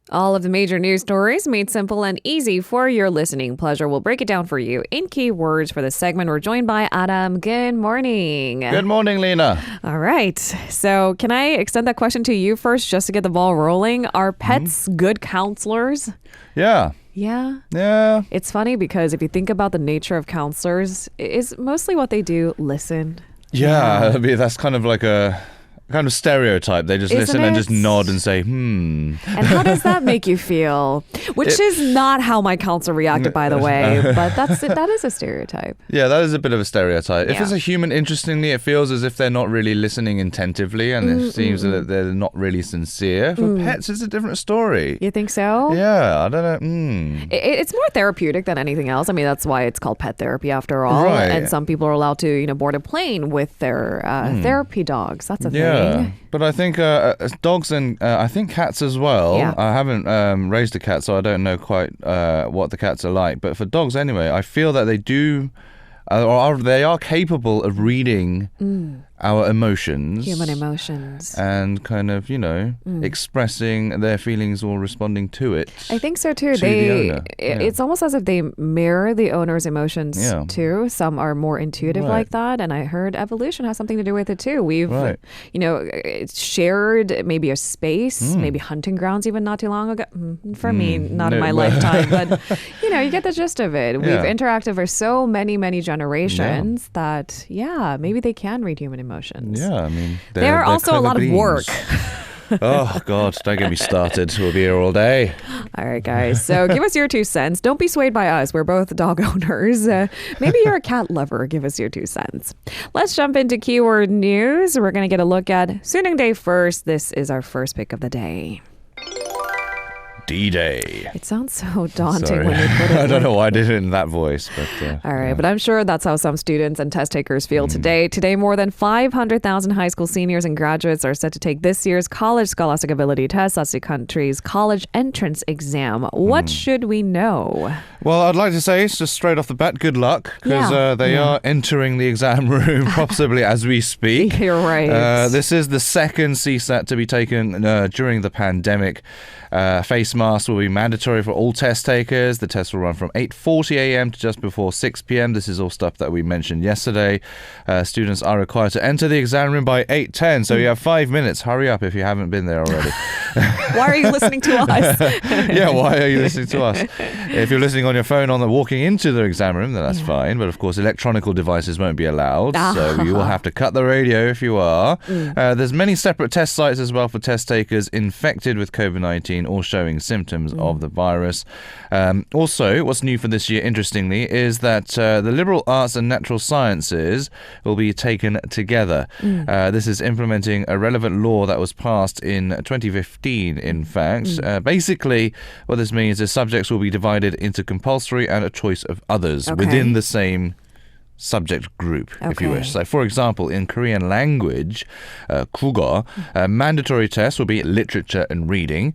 All of the major news stories made simple and easy for your listening pleasure. We'll break it down for you in keywords for this segment. We're joined by Adam. Good morning. Good morning, Lena. All right. So can I extend that question to you first just to get the ball rolling? Are pets good counselors? Yeah. Yeah. It's funny because if you think about the nature of counselors, is mostly what they do listen. Yeah. I mean, that's kind of like a kind of stereotype. They just listen and just nod and say, And how does that make you feel? Which is not how my counselor reacted, by the way. But that is a stereotype. Yeah, that is a bit of a stereotype. If Yeah. it's a human, interestingly, it feels as if they're not really listening attentively, and it seems that they're not really sincere. For pets, it's a different story. You think so? Yeah, I don't know. It's more therapeutic than anything else. I mean, that's why it's called pet therapy after all. Right. And some people are allowed to, board a plane with their therapy dogs. That's a thing. But I think dogs and I think cats as well. Yeah. I haven't raised a cat, so I don't know quite what the cats are like. But for dogs anyway, I feel that they do, they are capable of reading our emotions. Human emotions. And kind of, expressing their feelings or responding to it. I think so too. The owner. It's almost as if they mirror the owner's emotions too. Some are more intuitive like that, and I heard evolution has something to do with it too. We've, shared maybe a space, maybe hunting grounds even not too long ago. For me, not in my lifetime, but you get the gist of it. We've interacted for so many generations that maybe they can read human emotions. Yeah, I mean, they're also a lot of work. Oh, God, don't get me started. We'll be here all day. All right, guys. So give us your 2 cents. Don't be swayed by us. We're both dog owners. Maybe you're a cat lover. Give us your 2 cents. Let's jump into keyword news. We're going to get a look at Suning Day first. This is our first pick of the day. D-Day. It sounds so daunting when you put it. I don't know why I did it in that voice, but all right, but I'm sure that's how some students and test takers feel today. Today, more than 500,000 high school seniors and graduates are set to take this year's College Scholastic Ability Test. That's the country's college entrance exam. What should we know? Well, I'd like to say, just straight off the bat, good luck, because they are entering the exam room possibly as we speak. You're right. This is the second CSAT to be taken during the pandemic. Face masks will be mandatory for all test takers. The test will run from 8:40 a.m. to just before 6 p.m. This is all stuff that we mentioned yesterday. Students are required to enter the exam room by 8:10, so you have 5 minutes. Hurry up if you haven't been there already. Why are you listening to us? Yeah, why are you listening to us? If you're listening on your phone walking into the exam room, then that's fine. But of course, electronical devices won't be allowed, so you will have to cut the radio if you are. There's many separate test sites as well for test takers infected with COVID-19 or showing symptoms of the virus. Also, what's new for this year, interestingly, is that the liberal arts and natural sciences will be taken together. This is implementing a relevant law that was passed in 2015, in fact. Basically, what this means is subjects will be divided into compulsory and a choice of others within the same subject group, if you wish. So, for example, in Korean language, 국어, mandatory tests will be literature and reading.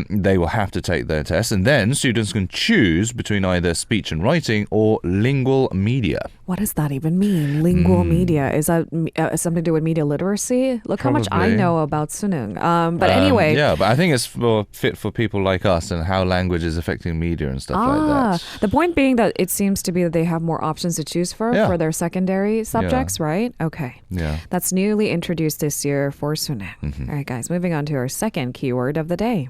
They will have to take their tests, and then students can choose between either speech and writing or lingual media. What does that even mean? Lingual media? Is that something to do with media literacy? Look how much I know about Suning. But anyway. Yeah, but I think it's fit for people like us and how language is affecting media and stuff like that. The point being that it seems to be that they have more options to choose for their secondary subjects, right? Okay. Yeah. That's newly introduced this year for Suning. All right, guys, moving on to our second keyword of the day.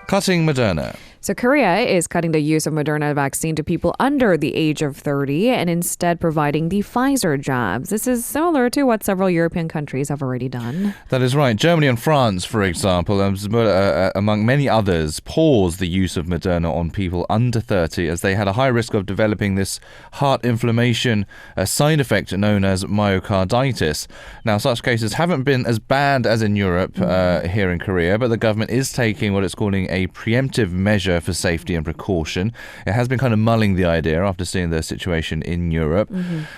Cutting Moderna. So Korea is cutting the use of Moderna vaccine to people under the age of 30 and instead providing the Pfizer jabs. This is similar to what several European countries have already done. That is right. Germany and France, for example, among many others, paused the use of Moderna on people under 30 as they had a high risk of developing this heart inflammation, a side effect known as myocarditis. Now, such cases haven't been as bad as in Europe here in Korea, but the government is taking what it's calling a preemptive measure for safety and precaution. It has been kind of mulling the idea after seeing the situation in Europe.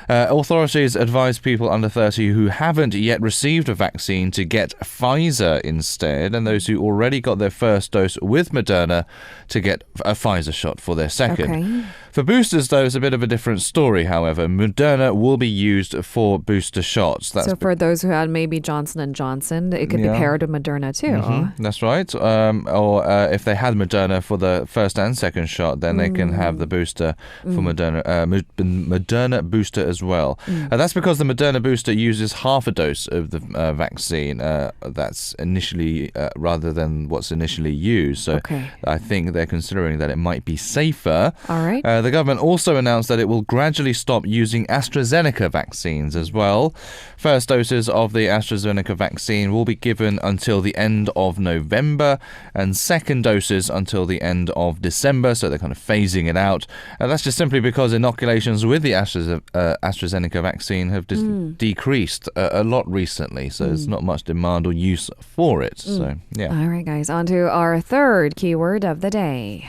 Authorities advise people under 30 who haven't yet received a vaccine to get Pfizer instead, and those who already got their first dose with Moderna to get a Pfizer shot for their second. For boosters, though, it's a bit of a different story, however. Moderna will be used for booster shots. So for those who had maybe Johnson & Johnson, it could be paired with Moderna too. That's right. Or if they had Moderna for the first and second shot, then they can have the booster for Moderna, Moderna booster as well. That's because the Moderna booster uses half a dose of the vaccine that's initially, rather than what's initially used. So I think they're considering that it might be safer. All right. The government also announced that it will gradually stop using AstraZeneca vaccines as well. First doses of the AstraZeneca vaccine will be given until the end of November and second doses until the end of December, so they're kind of phasing it out. And that's just simply because inoculations with the AstraZeneca vaccine have decreased a lot recently, so there's not much demand or use for it. So, yeah. All right, guys, on to our third keyword of the day.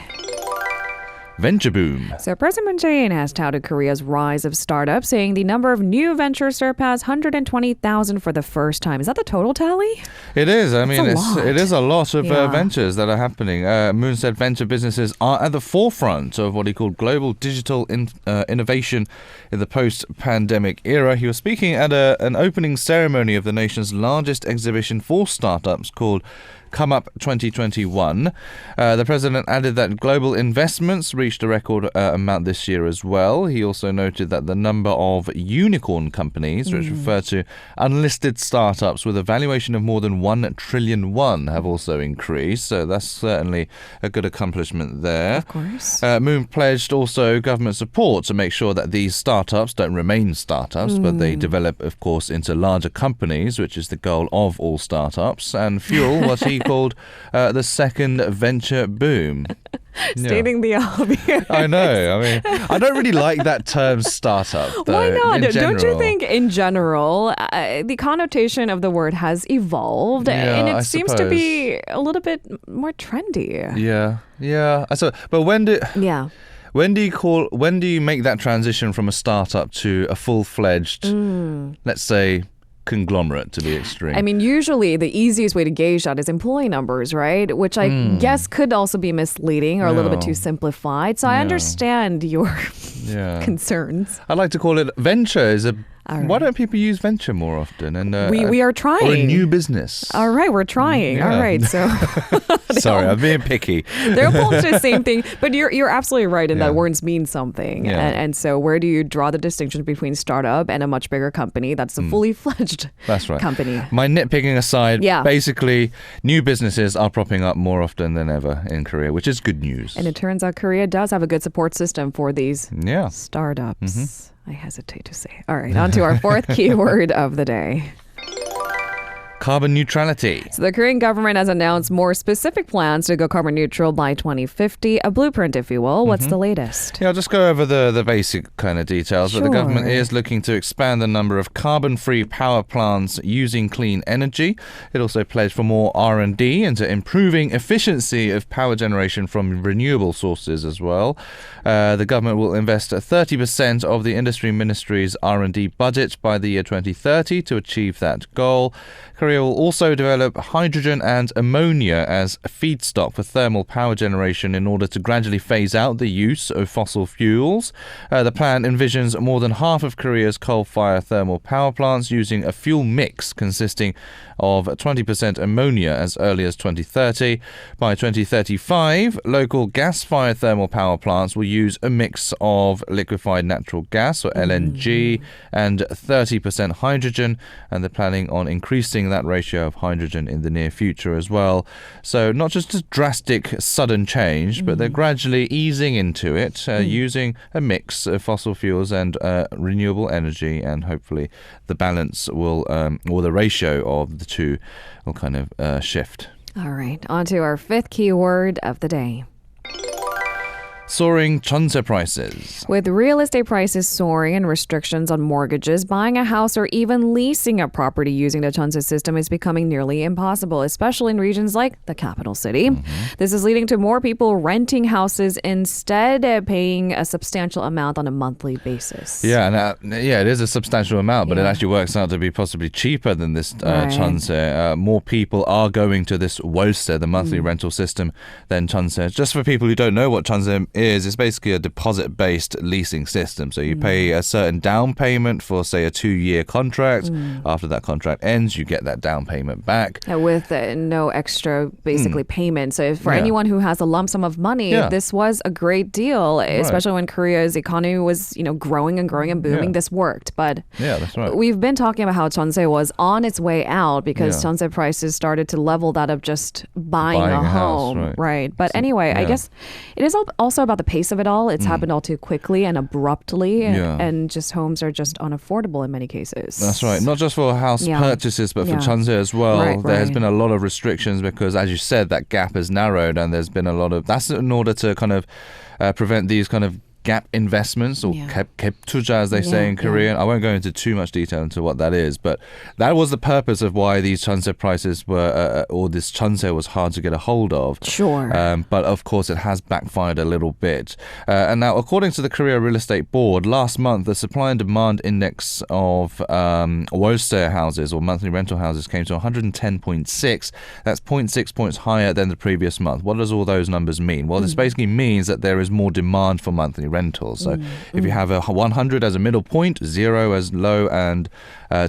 Venture boom. So President Moon Jae-in has touted Korea's rise of startups, saying the number of new ventures surpassed 120,000 for the first time. Is that the total tally? It is. I mean, it is a lot of ventures that are happening. Moon said venture businesses are at the forefront of what he called global digital innovation in the post-pandemic era. He was speaking at an opening ceremony of the nation's largest exhibition for startups called Come Up 2021. The president added that global investments reached a record amount this year as well. He also noted that the number of unicorn companies, which refer to unlisted startups with a valuation of more than 1 trillion won, have also increased. So that's certainly a good accomplishment there. Of course. Moon pledged also government support to make sure that these startups don't remain startups, but they develop, of course, into larger companies, which is the goal of all startups, and fuel what he called the second venture boom. Stating the obvious. I know. I mean, I don't really like that term startup, though. Why not? Don't you think in general, the connotation of the word has evolved and it seems to be a little bit more trendy? Yeah. But when do you make that transition from a startup to a full-fledged, let's say, conglomerate, to be extreme? I mean, usually the easiest way to gauge that is employee numbers, right? Which I guess could also be misleading or a little bit too simplified. So I understand your concerns. I like to call it venture. Why don't people use venture more often? And we are trying. Or a new business. All right, we're trying. All right, so sorry, I'm being picky. They're both the same thing, but you're absolutely right in that words mean something. And so where do you draw the distinction between startup and a much bigger company that's a fully fledged company? My nitpicking aside, basically new businesses are propping up more often than ever in Korea, which is good news. And it turns out Korea does have a good support system for these startups. I hesitate to say. All right, on to our fourth keyword of the day. Carbon neutrality. So the Korean government has announced more specific plans to go carbon neutral by 2050, a blueprint, if you will. What's the latest? Yeah, I'll just go over the basic kind of details. But the government is looking to expand the number of carbon-free power plants using clean energy. It also pledged for more R&D into improving efficiency of power generation from renewable sources as well. The government will invest 30% of the industry ministry's R&D budget by the year 2030 to achieve that goal. Korea will also develop hydrogen and ammonia as feedstock for thermal power generation in order to gradually phase out the use of fossil fuels. The plan envisions more than half of Korea's coal-fired thermal power plants using a fuel mix consisting of 20% ammonia as early as 2030. By 2035, local gas-fired thermal power plants will use a mix of liquefied natural gas, or LNG, and 30% hydrogen, and they're planning on increasing that ratio of hydrogen in the near future as well. So not just a drastic, sudden change, but they're gradually easing into it, using a mix of fossil fuels and renewable energy, and hopefully the balance will, or the ratio of the two will kind of shift. All right, on to our fifth keyword of the day. Soaring Jeonse prices. With real estate prices soaring and restrictions on mortgages, buying a house or even leasing a property using the Jeonse system is becoming nearly impossible, especially in regions like the capital city. This is leading to more people renting houses instead of paying a substantial amount on a monthly basis. Yeah, and it is a substantial amount, but it actually works out to be possibly cheaper than this Jeonse. More people are going to this Wose, the monthly rental system, than Jeonse. Just for people who don't know what Jeonse is it's basically a deposit-based leasing system. So you pay a certain down payment for, say, a 2-year contract. After that contract ends, you get that down payment back. With no extra, basically, payment. So for anyone who has a lump sum of money, this was a great deal, especially when Korea's economy was, growing and growing and booming. This worked. But that's right. we've been talking about how Jeonse was on its way out because Jeonse prices started to level that of just buying a home. House, right. But anyway, I guess it is also about the pace of it all. It's happened all too quickly and abruptly, and just homes are just unaffordable in many cases. That's right. Not just for house purchases, but for Jeonse as well. There has been a lot of restrictions because, as you said, that gap has narrowed, and there's been a lot of... That's in order to kind of prevent these kind of gap investments, or 갭투자 as they say in Korean. I won't go into too much detail into what that is, but that was the purpose of why these Jeonse prices were, or this Jeonse was hard to get a hold of. Sure. But of course it has backfired a little bit. And now, according to the Korea Real Estate Board, last month the supply and demand index of 월세 houses, or monthly rental houses, came to 110.6. That's 0.6 points higher than the previous month. What does all those numbers mean? Well, this basically means that there is more demand for monthly rentals. So if you have a 100 as a middle point, 0 as low, and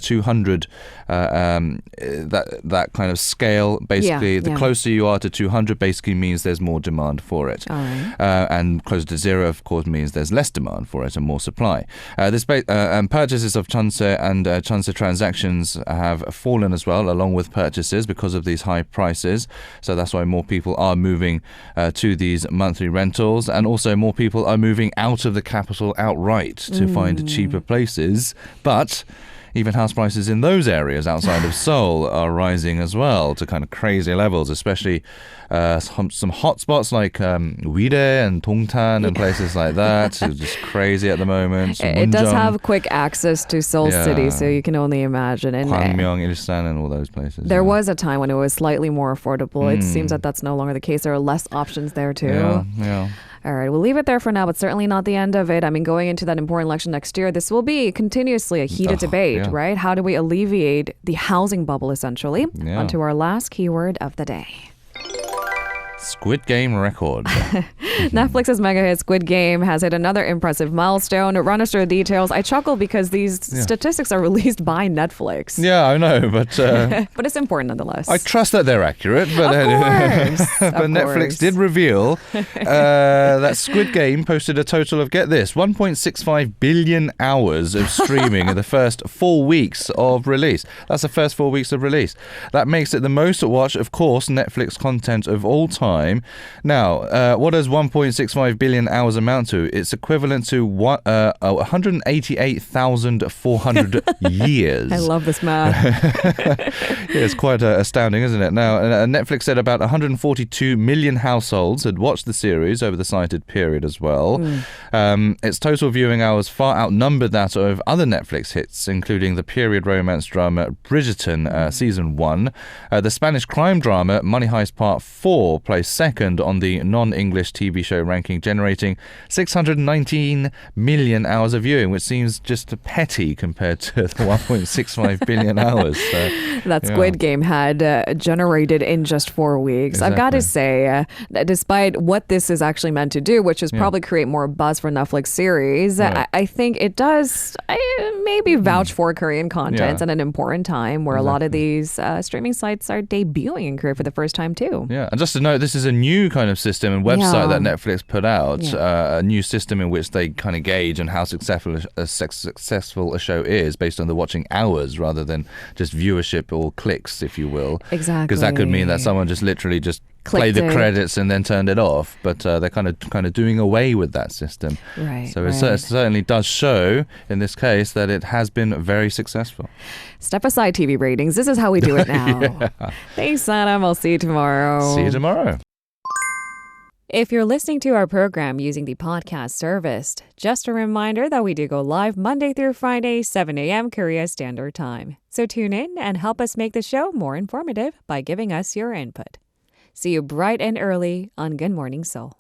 200 that kind of scale, basically the closer you are to 200 basically means there's more demand for it. All right. And closer to 0 of course means there's less demand for it and more supply. And purchases of Jeonse and Jeonse transactions have fallen as well, along with purchases, because of these high prices. So that's why more people are moving to these monthly rentals, and also more people are moving out of the capital outright to find cheaper places. But even house prices in those areas outside of Seoul are rising as well to kind of crazy levels, especially some hot spots like Wire and Dongtan and places like that. It's just crazy at the moment. It does have quick access to Seoul City, so you can only imagine. And Gwangmyeong, Ilsan, and all those places. There was a time when it was slightly more affordable. It seems that that's no longer the case. There are less options there too. Yeah. All right, we'll leave it there for now, but certainly not the end of it. I mean, going into that important election next year, this will be continuously a heated debate, right? How do we alleviate the housing bubble, essentially? On to our last keyword of the day. Squid Game record. Netflix's mega hit Squid Game has hit another impressive milestone. Run us through the details. I chuckle because these statistics are released by Netflix. Yeah, I know, but... but it's important nonetheless. I trust that they're accurate. But, but Netflix did reveal that Squid Game posted a total of, get this, 1.65 billion hours of streaming in the first 4 weeks of release. That's the first 4 weeks of release. That makes it the most watched, of course, Netflix content of all time. Now, what does 1.65 billion hours amount to? It's equivalent to 188,400 years. I love this math. It's quite astounding, isn't it? Now, Netflix said about 142 million households had watched the series over the cited period as well. Its total viewing hours far outnumbered that of other Netflix hits, including the period romance drama Bridgerton Season 1. The Spanish crime drama Money Heist Part 4 placed second on the non-English TV show ranking, generating 619 million hours of viewing, which seems just petty compared to the 1.65 billion hours. So, that Squid Game had generated in just 4 weeks. Exactly. I've got to say, that despite what this is actually meant to do, which is probably create more buzz for Netflix series, I think it does maybe vouch for Korean content at an important time where a lot of these streaming sites are debuting in Korea for the first time too. Yeah, and just to note, this is a new kind of system and website that Netflix put out, a new system in which they kind of gauge on how successful a show is based on the watching hours rather than just viewership or clicks, if you will. Exactly. Because that could mean that someone just literally just played the credits and then turned it off, but they're kind of doing away with that system. Right. So it certainly does show, in this case, that it has been very successful. Step aside TV ratings. This is how we do it now. Thanks, Adam. I'll see you tomorrow. See you tomorrow. If you're listening to our program using the podcast service, just a reminder that we do go live Monday through Friday, 7 a.m. Korea Standard Time. So tune in and help us make the show more informative by giving us your input. See you bright and early on Good Morning Seoul.